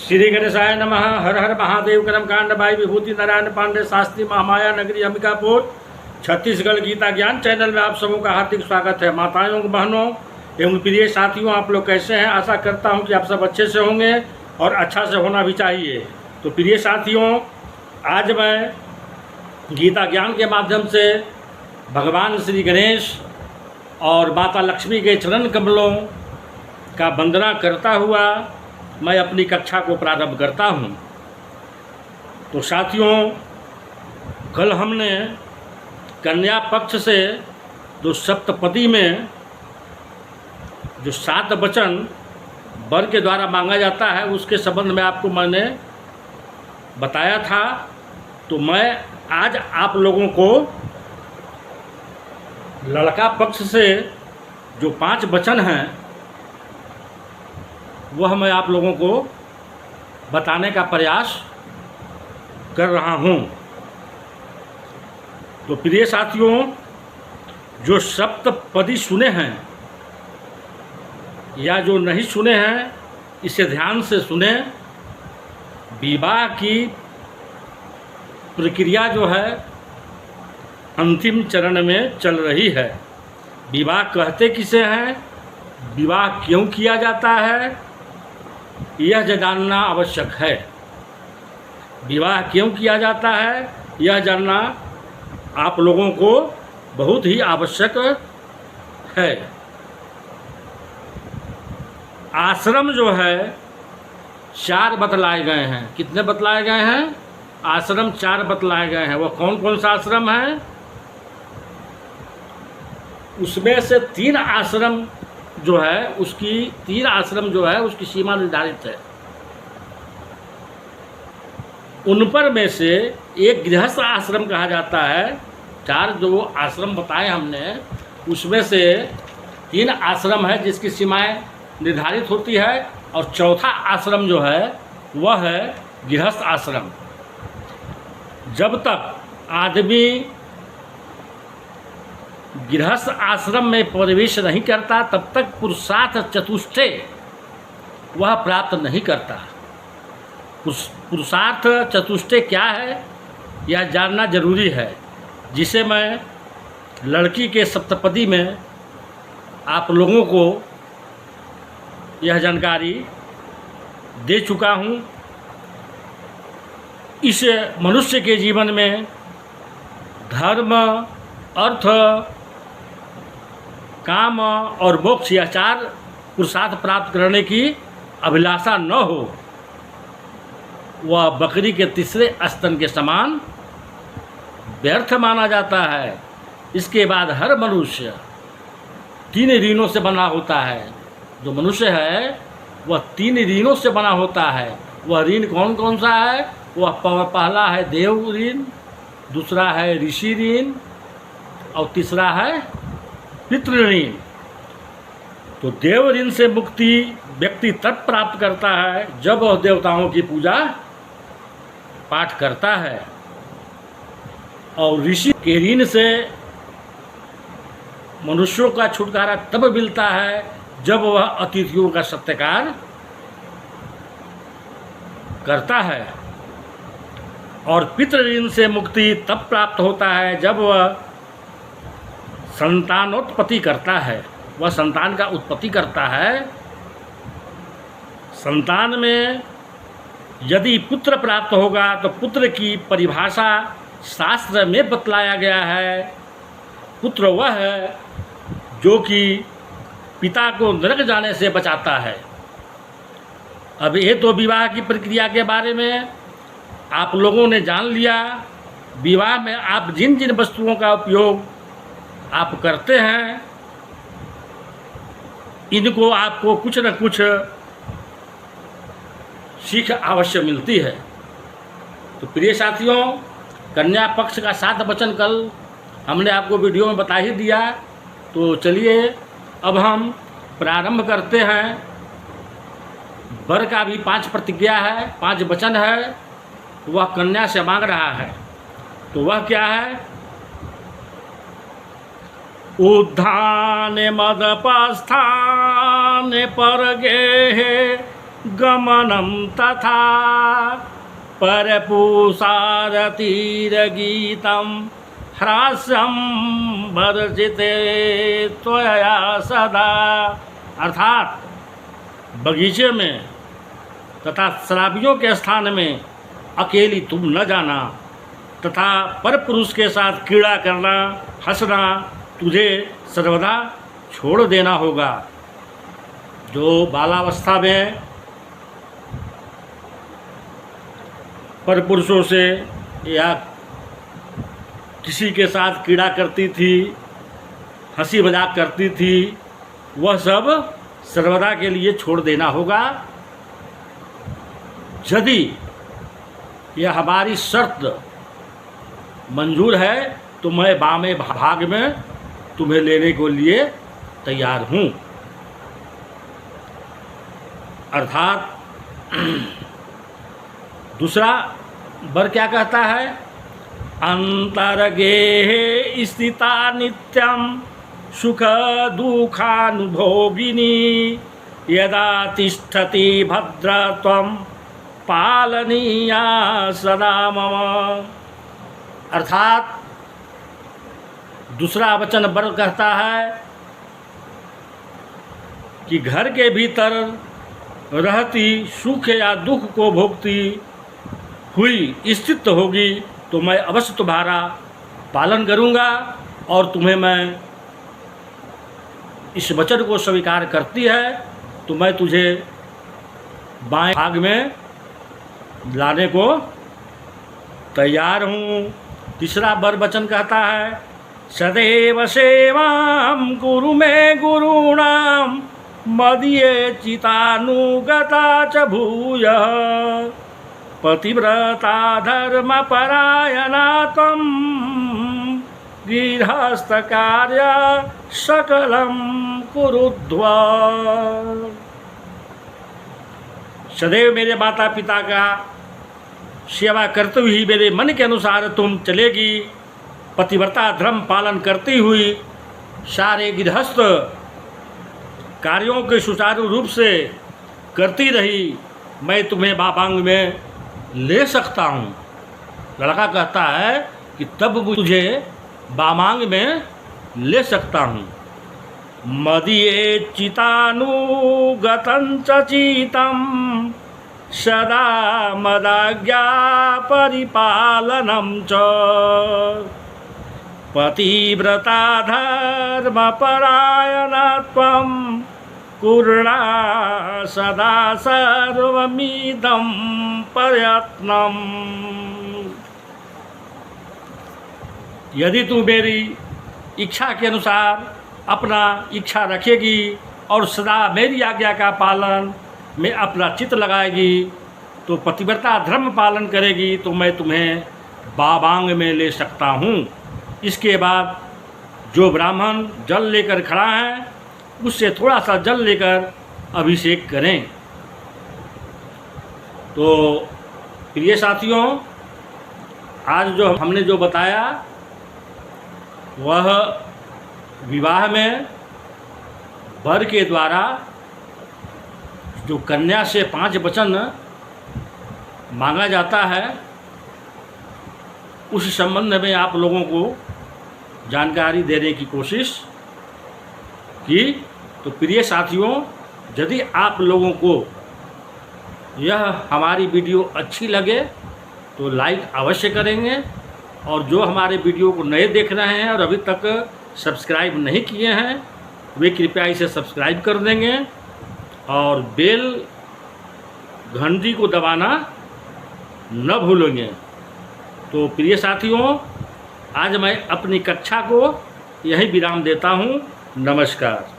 श्री गणेशाय नमः। हर हर महादेव। कर्मकांड भाई विभूति नारायण पांडे शास्त्री महामाया नगरी अंबिकापुर छत्तीसगढ़। गीता ज्ञान चैनल में आप सबों का हार्दिक स्वागत है। माताओं बहनों एवं प्रिय साथियों, आप लोग कैसे हैं? आशा करता हूं कि आप सब अच्छे से होंगे और अच्छा से होना भी चाहिए। तो प्रिय साथियों, आज मैं गीता ज्ञान के माध्यम से भगवान श्री गणेश और माता लक्ष्मी के चरण कमलों का वंदना करता हुआ मैं अपनी कक्षा को प्रारंभ करता हूं। तो साथियों, कल हमने कन्या पक्ष से जो सप्तपदी में जो 7 वचन वर के द्वारा मांगा जाता है उसके संबंध में आपको मैंने बताया था। तो मैं आज आप लोगों को लड़का पक्ष से जो 5 वचन हैं वह मैं आप लोगों को बताने का प्रयास कर रहा हूं। तो प्रिय साथियों, जो सप्तपदी सुने हैं या जो नहीं सुने हैं इसे ध्यान से सुने। विवाह की प्रक्रिया जो है अंतिम चरण में चल रही है। विवाह कहते किसे हैं, विवाह क्यों किया जाता है, यह जानना आवश्यक है। विवाह क्यों किया जाता है यह जानना आप लोगों को बहुत ही आवश्यक है। आश्रम जो है 4 बतलाए गए हैं। कितने बतलाए गए हैं? आश्रम 4 बतलाए गए हैं। वह कौन कौन सा आश्रम है? उसमें से 3 आश्रम जो है उसकी 3 आश्रम जो है उसकी सीमा निर्धारित है। उन पर में से एक गृहस्थ आश्रम कहा जाता है। 4 जो आश्रम बताए हमने उसमें से 3 आश्रम है जिसकी सीमाएं निर्धारित होती है और चौथा आश्रम जो है वह है गृहस्थ आश्रम। जब तक आदमी गृहस्थ आश्रम में प्रवेश नहीं करता तब तक पुरुषार्थ चतुष्टय वह प्राप्त नहीं करता। पुरुषार्थ चतुष्टय क्या है यह जानना जरूरी है, जिसे मैं लड़की के सप्तपदी में आप लोगों को यह जानकारी दे चुका हूँ। इस मनुष्य के जीवन में धर्म, अर्थ, काम और मोक्ष या 4 पुरुषार्थ प्राप्त करने की अभिलाषा न हो, वह बकरी के तीसरे स्तन के समान व्यर्थ माना जाता है। इसके बाद हर मनुष्य 3 ऋणों से बना होता है। जो मनुष्य है वह 3 ऋणों से बना होता है। वह ऋण कौन कौन सा है? वह पहला है देव ऋण, दूसरा है ऋषि ऋण और तीसरा है पितृ ऋण। तो देव ऋण से मुक्ति व्यक्ति तब प्राप्त करता है जब वह देवताओं की पूजा पाठ करता है, और ऋषि के ऋण से मनुष्यों का छुटकारा तब मिलता है जब वह अतिथियों का सत्कार करता है, और पितृ ऋण से मुक्ति तब प्राप्त होता है जब वह संतानोत्पत्ति करता है। वह संतान का उत्पत्ति करता है। संतान में यदि पुत्र प्राप्त होगा तो पुत्र की परिभाषा शास्त्र में बतलाया गया है। पुत्र वह है जो कि पिता को नरक जाने से बचाता है। अब ये तो विवाह की प्रक्रिया के बारे में आप लोगों ने जान लिया। विवाह में आप जिन जिन वस्तुओं का उपयोग आप करते हैं इनको आपको कुछ न कुछ सीख अवश्य मिलती है। तो प्रिय साथियों, कन्या पक्ष का 7 वचन कल हमने आपको वीडियो में बता ही दिया। तो चलिए अब हम प्रारंभ करते हैं। वर का भी 5 प्रतिज्ञा है, 5 वचन है, वह कन्या से मांग रहा है। तो वह क्या है? उद्धाने मदपस्थाने पर गेहे गमनं तथा परपुसारतिरगीतं ह्रास्यं वर्जिते त्वया सदा। अर्थात बगीचे में तथा शराबियों के स्थान में अकेली तुम न जाना तथा परपुरुष के साथ क्रीड़ा करना, हंसना तुझे सर्वदा छोड़ देना होगा। जो बालावस्था में परपुरुषों से या किसी के साथ क्रीड़ा करती थी, हंसी मजाक करती थी, वह सब सर्वदा के लिए छोड़ देना होगा। यदि यह हमारी शर्त मंजूर है तो मैं बामे भाग में तुम्हें लेने को लिए तैयार हूँ। अर्थात दूसरा वर क्या कहता है? अंतर्गेहे स्थिता नित्यं सुख दुःखानुभोगिनी यदा तिष्ठति भद्रत्वं पालनीया सदा मम। अर्थात दूसरा वचन वर कहता है कि घर के भीतर रहती सुख या दुख को भोगती हुई स्थित होगी तो मैं अवश्य तुम्हारा पालन करूँगा और तुम्हें मैं इस वचन को स्वीकार करती है तो मैं तुझे बाएं भाग में लाने को तैयार हूँ। तीसरा वर वचन कहता है सदैव सेवां कुरु मे गुरूणां मदीये चितानुगता च भूयः पतिव्रता धर्मपरायणा त्वं गृहस्थकार्य सकलं कुरुध्व। सदैव मेरे माता पिता का सेवा करते हुए मेरे मन के अनुसार तुम चलेगी, पतिव्रता धर्म पालन करती हुई सारे गृहस्थ कार्यों के सुचारू रूप से करती रही, मैं तुम्हें बाबांग में ले सकता हूँ। लड़का कहता है कि तब मुझे बामांग में ले सकता हूँ। मदीये चितानुगतं च चितं सदा मदाज्ञा परिपालनं च पतिव्रता धर्मपरायणत्वं कुर्णा सदा सर्वमिदं प्रयत्नम्। यदि तू मेरी इच्छा के अनुसार अपना इच्छा रखेगी और सदा मेरी आज्ञा का पालन में अपना चित्त लगाएगी तो पतिव्रता धर्म पालन करेगी तो मैं तुम्हें बाबांग में ले सकता हूँ। इसके बाद जो ब्राह्मण जल लेकर खड़ा है उससे थोड़ा सा जल लेकर अभिषेक करें। तो प्रिय साथियों, आज जो हमने जो बताया वह विवाह में वर के द्वारा जो कन्या से 5 वचन मांगा जाता है उस संबंध में आप लोगों को जानकारी देने की कोशिश की। तो प्रिय साथियों, यदि आप लोगों को यह हमारी वीडियो अच्छी लगे तो लाइक अवश्य करेंगे और जो हमारे वीडियो को नए देख रहे हैं और अभी तक सब्सक्राइब नहीं किए हैं वे कृपया इसे सब्सक्राइब कर देंगे और बेल घंटी को दबाना न भूलेंगे। तो प्रिय साथियों, आज मैं अपनी कक्षा को यहीं विराम देता हूँ। नमस्कार।